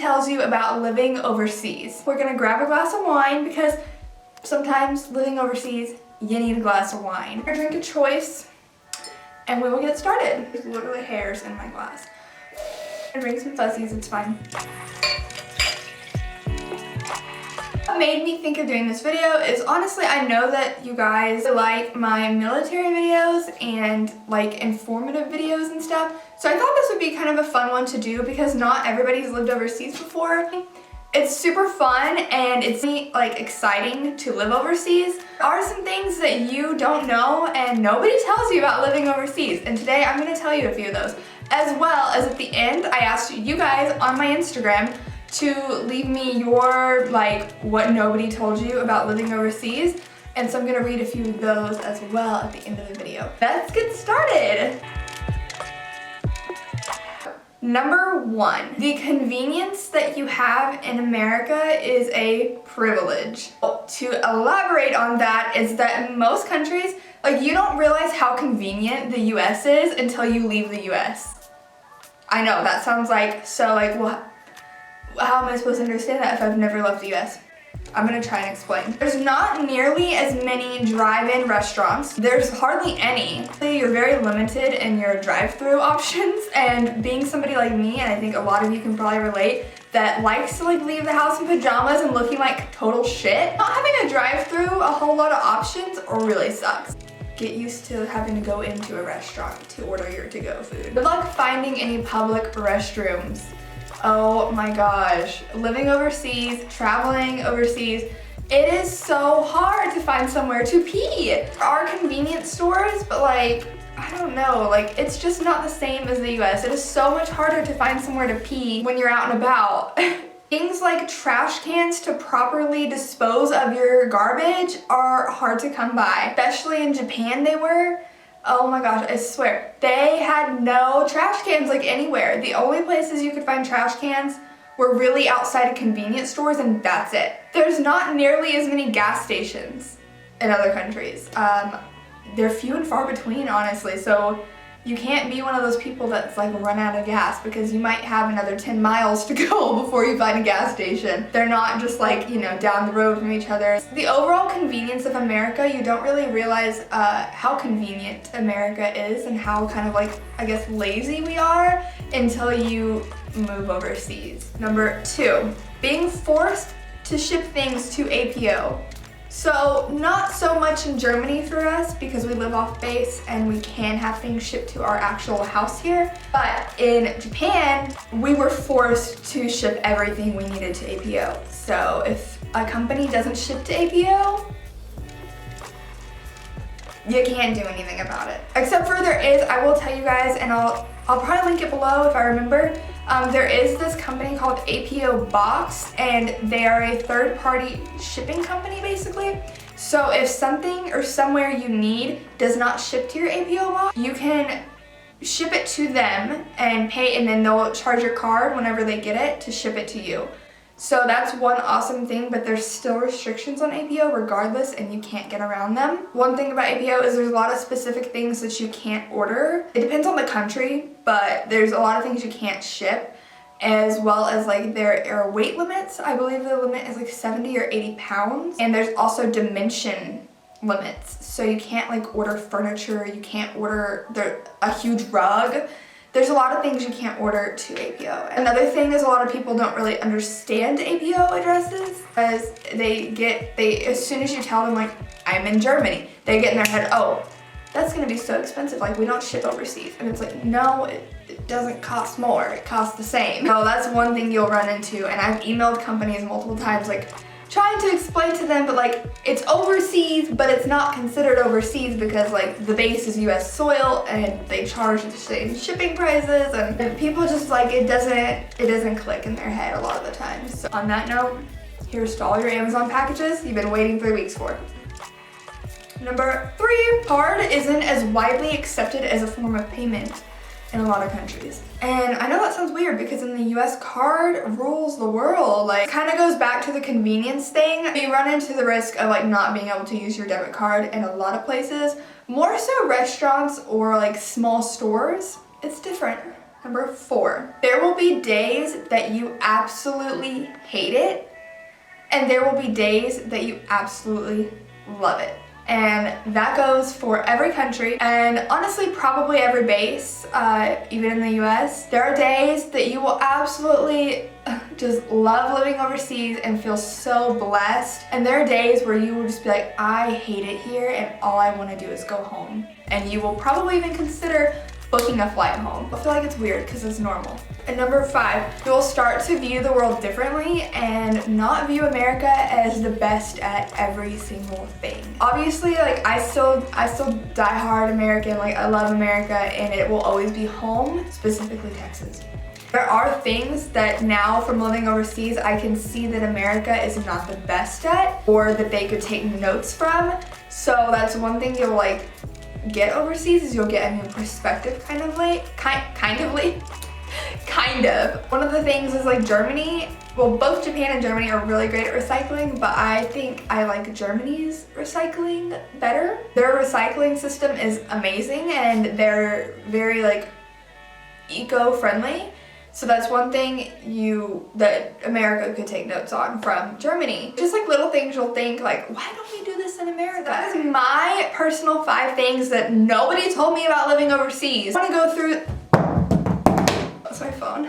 tells you about living overseas. We're gonna grab a glass of wine because sometimes living overseas, you need a glass of wine. Our drink of choice, and we will get started. There's literally hairs in my glass. I'm gonna bring some fuzzies, it's fine. What made me think of doing this video is honestly, I know that you guys like my military videos and like informative videos and stuff. So I thought this would be kind of a fun one to do because not everybody's lived overseas before. It's super fun and it's like exciting to live overseas. There are some things that you don't know and nobody tells you about living overseas. And today I'm gonna tell you a few of those. As well as at the end, I asked you guys on my Instagram to leave me your, like, what nobody told you about living overseas. And so I'm gonna read a few of those as well at the end of the video. Let's get started. Number 1, the convenience that you have in America is a privilege. To elaborate on that is that in most countries, like, you don't realize how convenient the US is until you leave the US. I know, that sounds like, so like, well, how am I supposed to understand that if I've never left the US? I'm gonna try and explain. There's not nearly as many drive-in restaurants. There's hardly any. You're very limited in your drive-through options, and being somebody like me, and I think a lot of you can probably relate, that likes to like leave the house in pajamas and looking like total shit, not having a drive-through, a whole lot of options really sucks. Get used to having to go into a restaurant to order your to-go food. Good luck finding any public restrooms. Oh my gosh, living overseas, traveling overseas, it is so hard to find somewhere to pee. There are convenience stores, but like, I don't know, like it's just not the same as the US. It is so much harder to find somewhere to pee when you're out and about. Things like trash cans to properly dispose of your garbage are hard to come by, especially in Japan they were. Oh my gosh, I swear, they had no trash cans like anywhere. The only places you could find trash cans were really outside of convenience stores, and that's it. There's not nearly as many gas stations in other countries. They're few and far between, honestly, so you can't be one of those people that's like run out of gas because you might have another 10 miles to go before you find a gas station. They're not just like, you know, down the road from each other. The overall convenience of America, you don't really realize how convenient America is and how kind of like, I guess, lazy we are until you move overseas. Number 2, being forced to ship things to APO. So not so much in Germany for us because we live off base and we can have things shipped to our actual house here. But in Japan, we were forced to ship everything we needed to APO. So if a company doesn't ship to APO, you can't do anything about it. Except for there is, I will tell you guys, and I'll probably link it below if I remember. There is this company called APO Box, and they are a third-party shipping company basically. So if something or somewhere you need does not ship to your APO box, you can ship it to them and pay, and then they'll charge your card whenever they get it to ship it to you. So that's one awesome thing, but there's still restrictions on APO regardless, and you can't get around them. One thing about APO is there's a lot of specific things that you can't order. It depends on the country, but there's a lot of things you can't ship, as well as like there are weight limits. I believe the limit is like 70 or 80 pounds. And there's also dimension limits. So you can't like order furniture, you can't order a huge rug. There's a lot of things you can't order to APO. Another thing is a lot of people don't really understand APO addresses because as soon as you tell them like, I'm in Germany, they get in their head, oh, that's gonna be so expensive, like we don't ship overseas. And it's like, no, it doesn't cost more, it costs the same. So that's one thing you'll run into, and I've emailed companies multiple times like, trying to explain to them, but like it's overseas, but it's not considered overseas because like the base is US soil and they charge the same shipping prices, and people just like it doesn't click in their head a lot of the time. So on that note, here's to all your Amazon packages you've been waiting 3 weeks for. Number 3, card isn't as widely accepted as a form of payment in a lot of countries. And I know that sounds weird because in the US, card rules the world. Like, kind of goes back to the convenience thing. You run into the risk of like not being able to use your debit card in a lot of places. More so restaurants or like small stores. It's different. Number 4, there will be days that you absolutely hate it, and there will be days that you absolutely love it. And that goes for every country, and honestly probably every base, even in the US. There are days that you will absolutely just love living overseas and feel so blessed, and there are days where you will just be like, I hate it here and all I want to do is go home. And you will probably even consider booking a flight home. I feel like it's weird because it's normal. And number 5, you'll start to view the world differently and not view America as the best at every single thing. Obviously, like I still die hard American, like I love America and it will always be home, specifically Texas. There are things that now from living overseas, I can see that America is not the best at or that they could take notes from. So that's one thing you'll like get overseas is you'll get a new perspective kind of. One of the things is like Germany, well both Japan and Germany are really great at recycling, but I think I like Germany's recycling better. Their recycling system is amazing and they're very like eco-friendly. So that's one thing that America could take notes on from Germany. Just like little things you'll think like, why don't we do this in America? That is my personal 5 things that nobody told me about living overseas. I want to go through, that's my phone.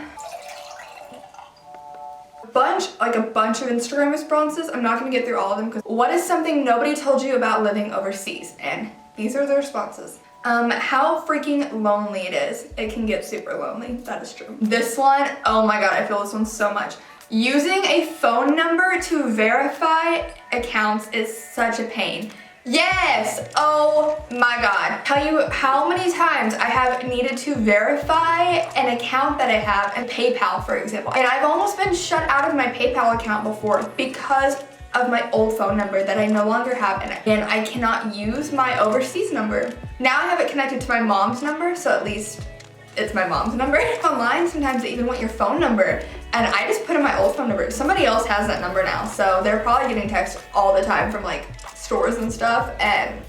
A bunch of Instagram responses. I'm not gonna get through all of them because what is something nobody told you about living overseas? And these are the responses. How freaking lonely it is. It can get super lonely, that is true. This one, oh my god, I feel this one so much. Using a phone number to verify accounts is such a pain. Yes, oh my god. Tell you how many times I have needed to verify an account that I have and PayPal, for example. And I've almost been shut out of my PayPal account before because of my old phone number that I no longer have, and I cannot use my overseas number. Now I have it connected to my mom's number, so at least it's my mom's number. Online, sometimes they even want your phone number, and I just put in my old phone number. Somebody else has that number now, so they're probably getting texts all the time from like stores and stuff, and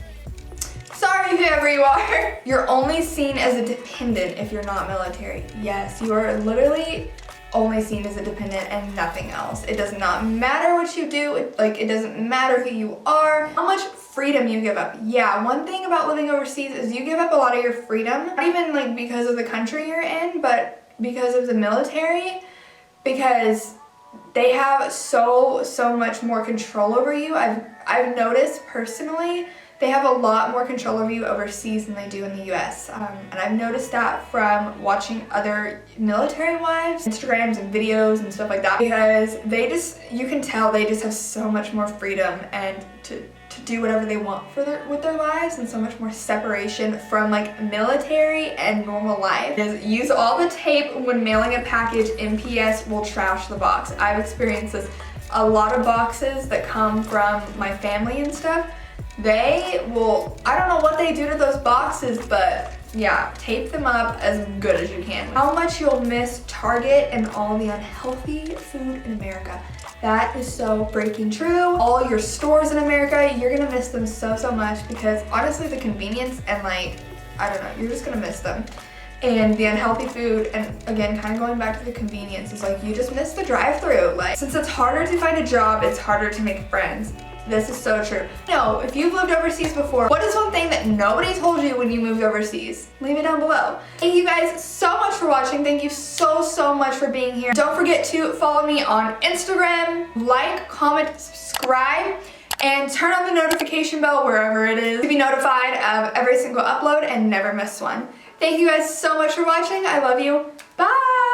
sorry whoever you are. You're only seen as a dependent if you're not military. Yes, you are literally only seen as a dependent and nothing else. It does not matter what you do, it doesn't matter who you are, how much freedom you give up. Yeah, one thing about living overseas is you give up a lot of your freedom, not even like because of the country you're in, but because of the military, because they have so much more control over you. I've noticed personally they have a lot more control over you overseas than they do in the US. And I've noticed that from watching other military wives, Instagrams and videos and stuff like that, because you can tell they just have so much more freedom and to do whatever they want with their lives, and so much more separation from like military and normal life. Use all the tape when mailing a package. MPS will trash the box. I've experienced this. A lot of boxes that come from my family and stuff, they will, I don't know what they do to those boxes, but yeah, tape them up as good as you can. How much you'll miss Target and all the unhealthy food in America. That is so freaking true. All your stores in America, you're gonna miss them so much because honestly the convenience and like, I don't know, you're just gonna miss them. And the unhealthy food, and again, kind of going back to the convenience, is like you just miss the drive-thru. Like, since it's harder to find a job, it's harder to make friends. This is so true. No, if you've lived overseas before, what is one thing that nobody told you when you moved overseas? Leave it down below. Thank you guys so much for watching. Thank you so much for being here. Don't forget to follow me on Instagram, like, comment, subscribe, and turn on the notification bell wherever it is to be notified of every single upload and never miss one. Thank you guys so much for watching. I love you. Bye!